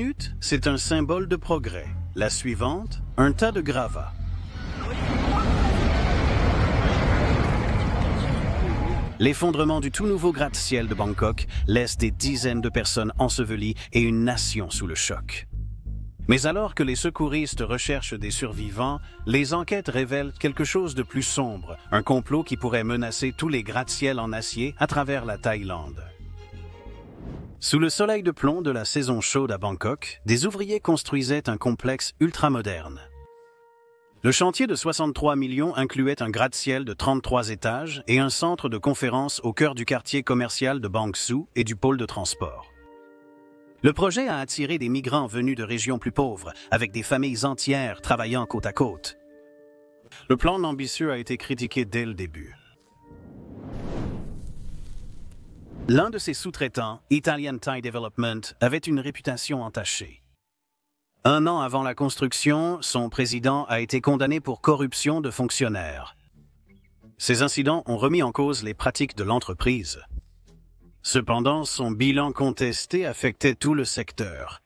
minute, c'est un symbole de progrès. La suivante, un tas de gravats. L'effondrement du tout nouveau gratte-ciel de Bangkok laisse des dizaines de personnes ensevelies et une nation sous le choc. Mais alors que les secouristes recherchent des survivants, les enquêtes révèlent quelque chose de plus sombre, un complot qui pourrait menacer tous les gratte-ciels en acier à travers la Thaïlande. Sous le soleil de plomb de la saison chaude à Bangkok, des ouvriers construisaient un complexe ultramoderne. Le chantier de 63 millions incluait un gratte-ciel de 33 étages et un centre de conférences au cœur du quartier commercial de Bang Sue et du pôle de transport. Le projet a attiré des migrants venus de régions plus pauvres, avec des familles entières travaillant côte à côte. Le plan ambitieux a été critiqué dès le début. L'un de ses sous-traitants, Italian Thai Development, avait une réputation entachée. 1 an avant la construction, son président a été condamné pour corruption de fonctionnaires. Ces incidents ont remis en cause les pratiques de l'entreprise. Cependant, son bilan contesté affectait tout le secteur.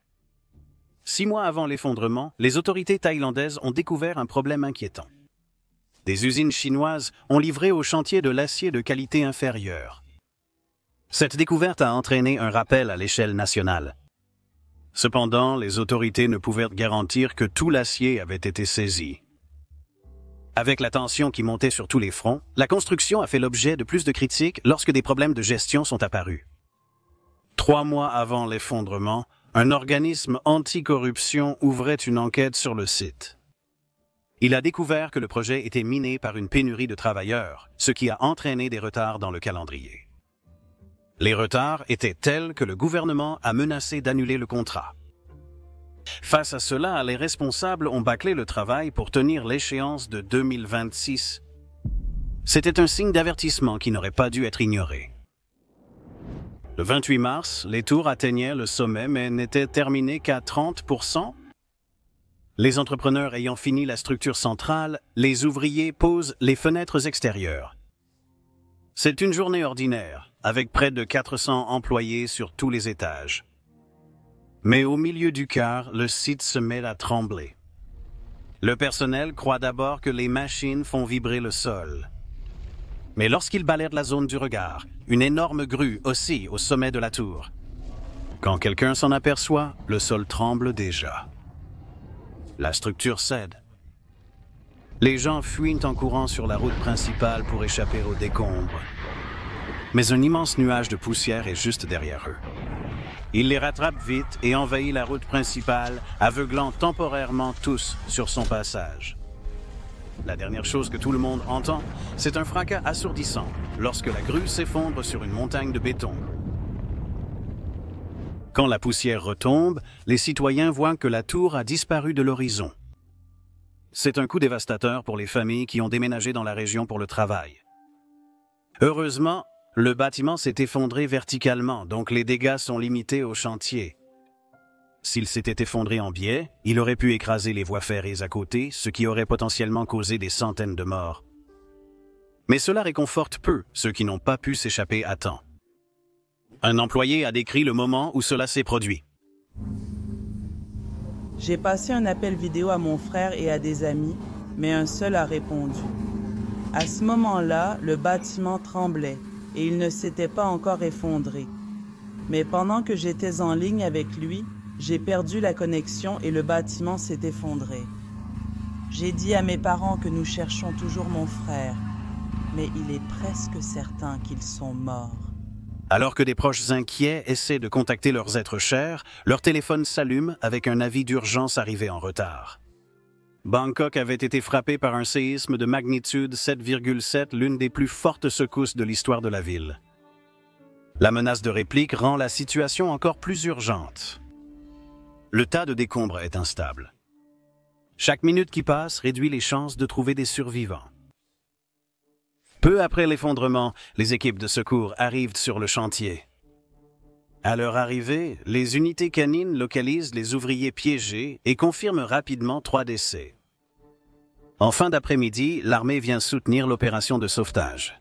6 mois avant l'effondrement, les autorités thaïlandaises ont découvert un problème inquiétant. Des usines chinoises ont livré au chantier de l'acier de qualité inférieure. Cette découverte a entraîné un rappel à l'échelle nationale. Cependant, les autorités ne pouvaient garantir que tout l'acier avait été saisi. Avec la tension qui montait sur tous les fronts, la construction a fait l'objet de plus de critiques lorsque des problèmes de gestion sont apparus. 3 mois avant l'effondrement, un organisme anti-corruption ouvrait une enquête sur le site. Il a découvert que le projet était miné par une pénurie de travailleurs, ce qui a entraîné des retards dans le calendrier. Les retards étaient tels que le gouvernement a menacé d'annuler le contrat. Face à cela, les responsables ont bâclé le travail pour tenir l'échéance de 2026. C'était un signe d'avertissement qui n'aurait pas dû être ignoré. Le 28 mars, les tours atteignaient le sommet mais n'étaient terminées qu'à 30%. Les entrepreneurs ayant fini la structure centrale, les ouvriers posent les fenêtres extérieures. C'est une journée ordinaire, avec près de 400 employés sur tous les étages. Mais au milieu du quart, le site se met à trembler. Le personnel croit d'abord que les machines font vibrer le sol. Mais lorsqu'ils balayent la zone du regard, une énorme grue oscille au sommet de la tour. Quand quelqu'un s'en aperçoit, le sol tremble déjà. La structure cède. Les gens fuient en courant sur la route principale pour échapper aux décombres. Mais un immense nuage de poussière est juste derrière eux. Il les rattrape vite et envahit la route principale, aveuglant temporairement tous sur son passage. La dernière chose que tout le monde entend, c'est un fracas assourdissant lorsque la grue s'effondre sur une montagne de béton. Quand la poussière retombe, les citoyens voient que la tour a disparu de l'horizon. C'est un coup dévastateur pour les familles qui ont déménagé dans la région pour le travail. Heureusement, le bâtiment s'est effondré verticalement, donc les dégâts sont limités au chantier. S'il s'était effondré en biais, il aurait pu écraser les voies ferrées à côté, ce qui aurait potentiellement causé des centaines de morts. Mais cela réconforte peu ceux qui n'ont pas pu s'échapper à temps. Un employé a décrit le moment où cela s'est produit. J'ai passé un appel vidéo à mon frère et à des amis, mais un seul a répondu. À ce moment-là, le bâtiment tremblait et il ne s'était pas encore effondré. Mais pendant que j'étais en ligne avec lui, j'ai perdu la connexion et le bâtiment s'est effondré. J'ai dit à mes parents que nous cherchons toujours mon frère, mais il est presque certain qu'ils sont morts. Alors que des proches inquiets essaient de contacter leurs êtres chers, leur téléphone s'allume avec un avis d'urgence arrivé en retard. Bangkok avait été frappé par un séisme de magnitude 7,7, l'une des plus fortes secousses de l'histoire de la ville. La menace de réplique rend la situation encore plus urgente. Le tas de décombres est instable. Chaque minute qui passe réduit les chances de trouver des survivants. Peu après l'effondrement, les équipes de secours arrivent sur le chantier. À leur arrivée, les unités canines localisent les ouvriers piégés et confirment rapidement 3 décès. En fin d'après-midi, l'armée vient soutenir l'opération de sauvetage.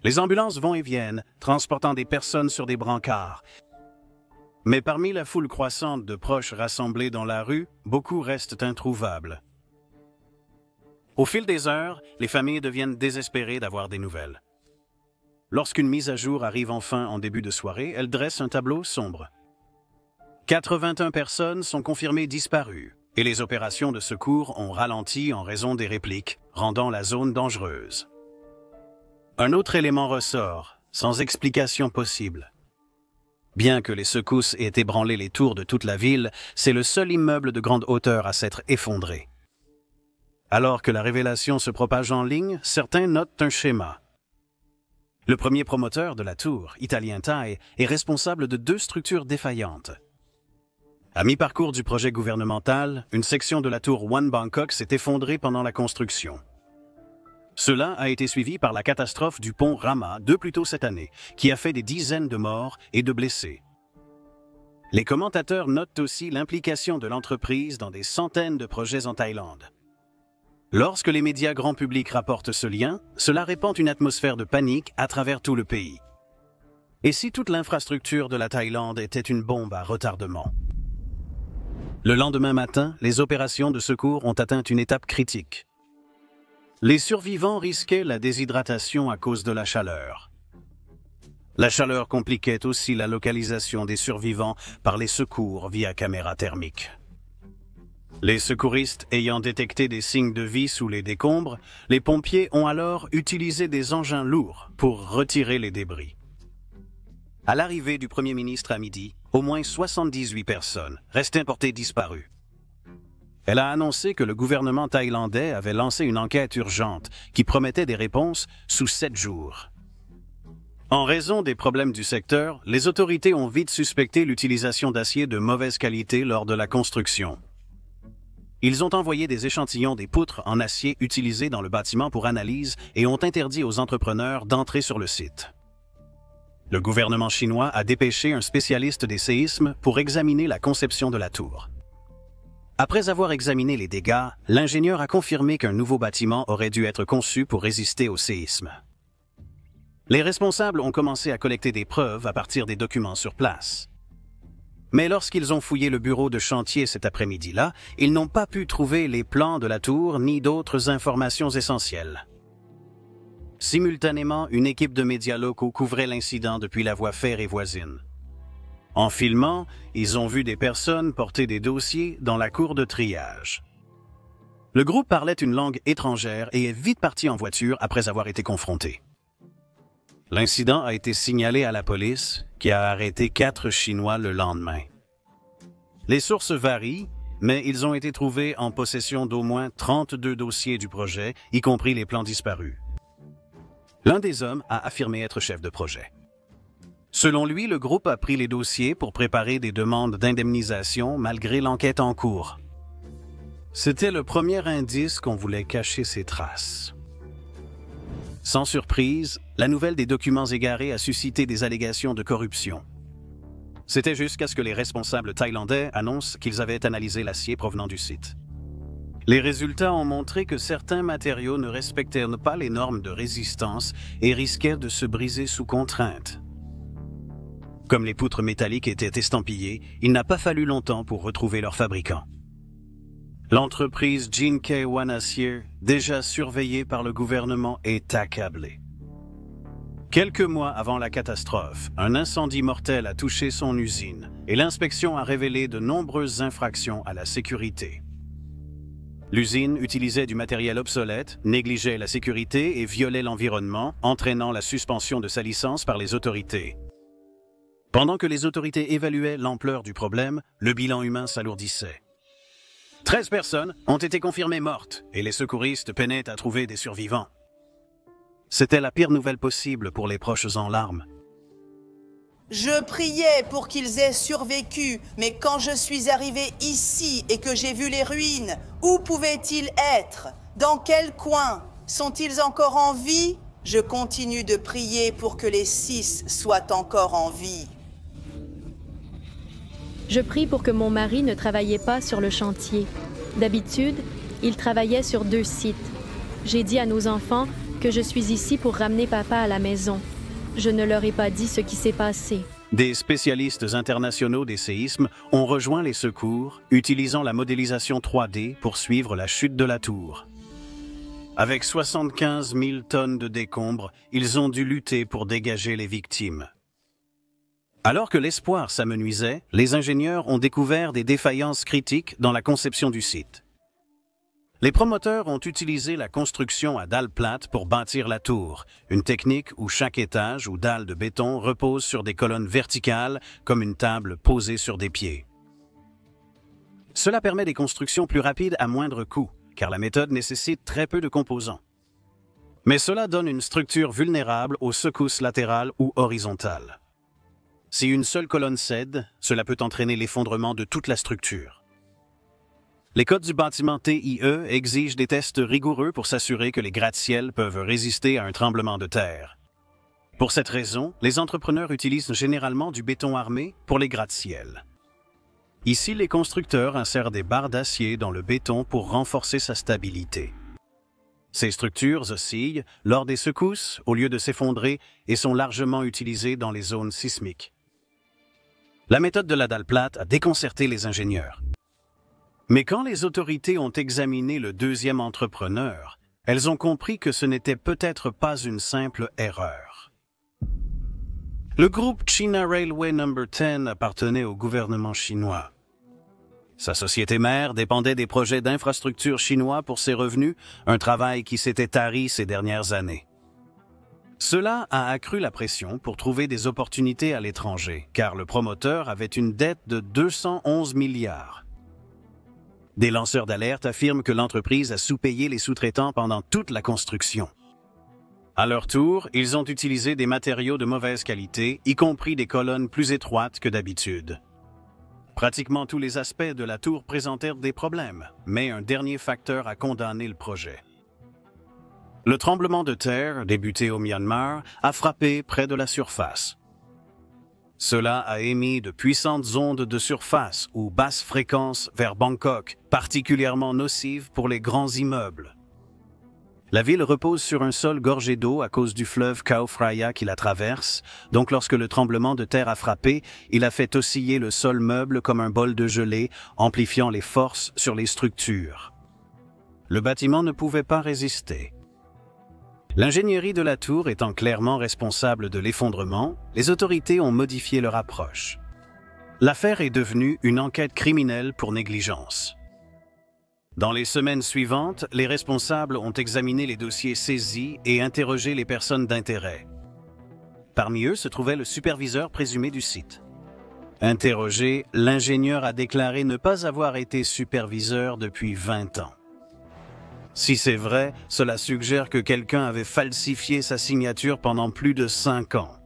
Les ambulances vont et viennent, transportant des personnes sur des brancards. Mais parmi la foule croissante de proches rassemblés dans la rue, beaucoup restent introuvables. Au fil des heures, les familles deviennent désespérées d'avoir des nouvelles. Lorsqu'une mise à jour arrive enfin en début de soirée, elle dresse un tableau sombre. 81 personnes sont confirmées disparues et les opérations de secours ont ralenti en raison des répliques, rendant la zone dangereuse. Un autre élément ressort, sans explication possible. Bien que les secousses aient ébranlé les tours de toute la ville, c'est le seul immeuble de grande hauteur à s'être effondré. Alors que la révélation se propage en ligne, certains notent un schéma. Le premier promoteur de la tour, Italien Thai, est responsable de 2 structures défaillantes. À mi-parcours du projet gouvernemental, une section de la tour One Bangkok s'est effondrée pendant la construction. Cela a été suivi par la catastrophe du pont Rama 2 plus tôt cette année, qui a fait des dizaines de morts et de blessés. Les commentateurs notent aussi l'implication de l'entreprise dans des centaines de projets en Thaïlande. Lorsque les médias grand public rapportent ce lien, cela répand une atmosphère de panique à travers tout le pays. Et si toute l'infrastructure de la Thaïlande était une bombe à retardement? Le lendemain matin, les opérations de secours ont atteint une étape critique. Les survivants risquaient la déshydratation à cause de la chaleur. La chaleur compliquait aussi la localisation des survivants par les secours via caméra thermique. Les secouristes ayant détecté des signes de vie sous les décombres, les pompiers ont alors utilisé des engins lourds pour retirer les débris. À l'arrivée du Premier ministre à midi, au moins 78 personnes restaient portées disparues. Elle a annoncé que le gouvernement thaïlandais avait lancé une enquête urgente qui promettait des réponses sous 7 jours. En raison des problèmes du secteur, les autorités ont vite suspecté l'utilisation d'acier de mauvaise qualité lors de la construction. Ils ont envoyé des échantillons des poutres en acier utilisées dans le bâtiment pour analyse et ont interdit aux entrepreneurs d'entrer sur le site. Le gouvernement chinois a dépêché un spécialiste des séismes pour examiner la conception de la tour. Après avoir examiné les dégâts, l'ingénieur a confirmé qu'un nouveau bâtiment aurait dû être conçu pour résister au séisme. Les responsables ont commencé à collecter des preuves à partir des documents sur place. Mais lorsqu'ils ont fouillé le bureau de chantier cet après-midi-là, ils n'ont pas pu trouver les plans de la tour ni d'autres informations essentielles. Simultanément, une équipe de médias locaux couvrait l'incident depuis la voie ferrée voisine. En filmant, ils ont vu des personnes porter des dossiers dans la cour de triage. Le groupe parlait une langue étrangère et est vite parti en voiture après avoir été confronté. L'incident a été signalé à la police, qui a arrêté 4 Chinois le lendemain. Les sources varient, mais ils ont été trouvés en possession d'au moins 32 dossiers du projet, y compris les plans disparus. L'un des hommes a affirmé être chef de projet. Selon lui, le groupe a pris les dossiers pour préparer des demandes d'indemnisation malgré l'enquête en cours. C'était le premier indice qu'on voulait cacher ses traces. Sans surprise, la nouvelle des documents égarés a suscité des allégations de corruption. C'était jusqu'à ce que les responsables thaïlandais annoncent qu'ils avaient analysé l'acier provenant du site. Les résultats ont montré que certains matériaux ne respectaient pas les normes de résistance et risquaient de se briser sous contrainte. Comme les poutres métalliques étaient estampillées, il n'a pas fallu longtemps pour retrouver leur fabricant. L'entreprise Jinkei One Acier, déjà surveillée par le gouvernement, est accablée. Quelques mois avant la catastrophe, un incendie mortel a touché son usine et l'inspection a révélé de nombreuses infractions à la sécurité. L'usine utilisait du matériel obsolète, négligeait la sécurité et violait l'environnement, entraînant la suspension de sa licence par les autorités. Pendant que les autorités évaluaient l'ampleur du problème, le bilan humain s'alourdissait. 13 personnes ont été confirmées mortes et les secouristes peinaient à trouver des survivants. C'était la pire nouvelle possible pour les proches en larmes. Je priais pour qu'ils aient survécu, mais quand je suis arrivé ici et que j'ai vu les ruines, où pouvaient-ils être? Dans quel coin? Sont-ils encore en vie? Je continue de prier pour que les 6 soient encore en vie. Je prie pour que mon mari ne travaillait pas sur le chantier. D'habitude, il travaillait sur 2 sites. J'ai dit à nos enfants que je suis ici pour ramener papa à la maison. Je ne leur ai pas dit ce qui s'est passé. Des spécialistes internationaux des séismes ont rejoint les secours, utilisant la modélisation 3D pour suivre la chute de la tour. Avec 75 000 tonnes de décombres, ils ont dû lutter pour dégager les victimes. Alors que l'espoir s'amenuisait, les ingénieurs ont découvert des défaillances critiques dans la conception du site. Les promoteurs ont utilisé la construction à dalles plates pour bâtir la tour, une technique où chaque étage ou dalle de béton repose sur des colonnes verticales comme une table posée sur des pieds. Cela permet des constructions plus rapides à moindre coût, car la méthode nécessite très peu de composants. Mais cela donne une structure vulnérable aux secousses latérales ou horizontales. Si une seule colonne cède, cela peut entraîner l'effondrement de toute la structure. Les codes du bâtiment TIE exigent des tests rigoureux pour s'assurer que les gratte-ciels peuvent résister à un tremblement de terre. Pour cette raison, les entrepreneurs utilisent généralement du béton armé pour les gratte-ciels. Ici, les constructeurs insèrent des barres d'acier dans le béton pour renforcer sa stabilité. Ces structures oscillent lors des secousses au lieu de s'effondrer et sont largement utilisées dans les zones sismiques. La méthode de la dalle plate a déconcerté les ingénieurs. Mais quand les autorités ont examiné le deuxième entrepreneur, elles ont compris que ce n'était peut-être pas une simple erreur. Le groupe China Railway No. 10 appartenait au gouvernement chinois. Sa société mère dépendait des projets d'infrastructures chinois pour ses revenus, un travail qui s'était tari ces dernières années. Cela a accru la pression pour trouver des opportunités à l'étranger, car le promoteur avait une dette de 211 milliards. Des lanceurs d'alerte affirment que l'entreprise a sous-payé les sous-traitants pendant toute la construction. À leur tour, ils ont utilisé des matériaux de mauvaise qualité, y compris des colonnes plus étroites que d'habitude. Pratiquement tous les aspects de la tour présentèrent des problèmes, mais un dernier facteur a condamné le projet. Le tremblement de terre, débuté au Myanmar, a frappé près de la surface. Cela a émis de puissantes ondes de surface ou basse fréquence vers Bangkok, particulièrement nocives pour les grands immeubles. La ville repose sur un sol gorgé d'eau à cause du fleuve Chao Phraya qui la traverse, donc lorsque le tremblement de terre a frappé, il a fait osciller le sol meuble comme un bol de gelée, amplifiant les forces sur les structures. Le bâtiment ne pouvait pas résister. L'ingénierie de la tour étant clairement responsable de l'effondrement, les autorités ont modifié leur approche. L'affaire est devenue une enquête criminelle pour négligence. Dans les semaines suivantes, les responsables ont examiné les dossiers saisis et interrogé les personnes d'intérêt. Parmi eux se trouvait le superviseur présumé du site. Interrogé, l'ingénieur a déclaré ne pas avoir été superviseur depuis 20 ans. Si c'est vrai, cela suggère que quelqu'un avait falsifié sa signature pendant plus de 5 ans.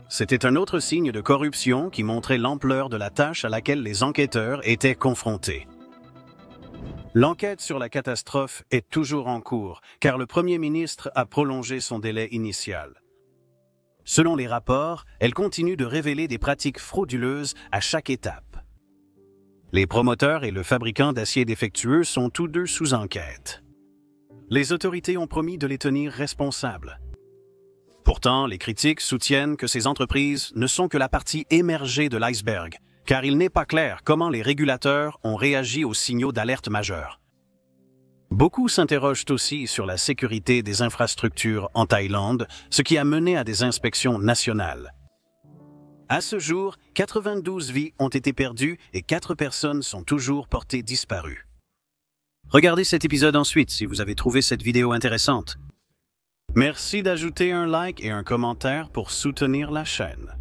C'était un autre signe de corruption qui montrait l'ampleur de la tâche à laquelle les enquêteurs étaient confrontés. L'enquête sur la catastrophe est toujours en cours, car le Premier ministre a prolongé son délai initial. Selon les rapports, elle continue de révéler des pratiques frauduleuses à chaque étape. Les promoteurs et le fabricant d'acier défectueux sont tous deux sous enquête. Les autorités ont promis de les tenir responsables. Pourtant, les critiques soutiennent que ces entreprises ne sont que la partie émergée de l'iceberg, car il n'est pas clair comment les régulateurs ont réagi aux signaux d'alerte majeurs. Beaucoup s'interrogent aussi sur la sécurité des infrastructures en Thaïlande, ce qui a mené à des inspections nationales. À ce jour, 92 vies ont été perdues et 4 personnes sont toujours portées disparues. Regardez cet épisode ensuite si vous avez trouvé cette vidéo intéressante. Merci d'ajouter un like et un commentaire pour soutenir la chaîne.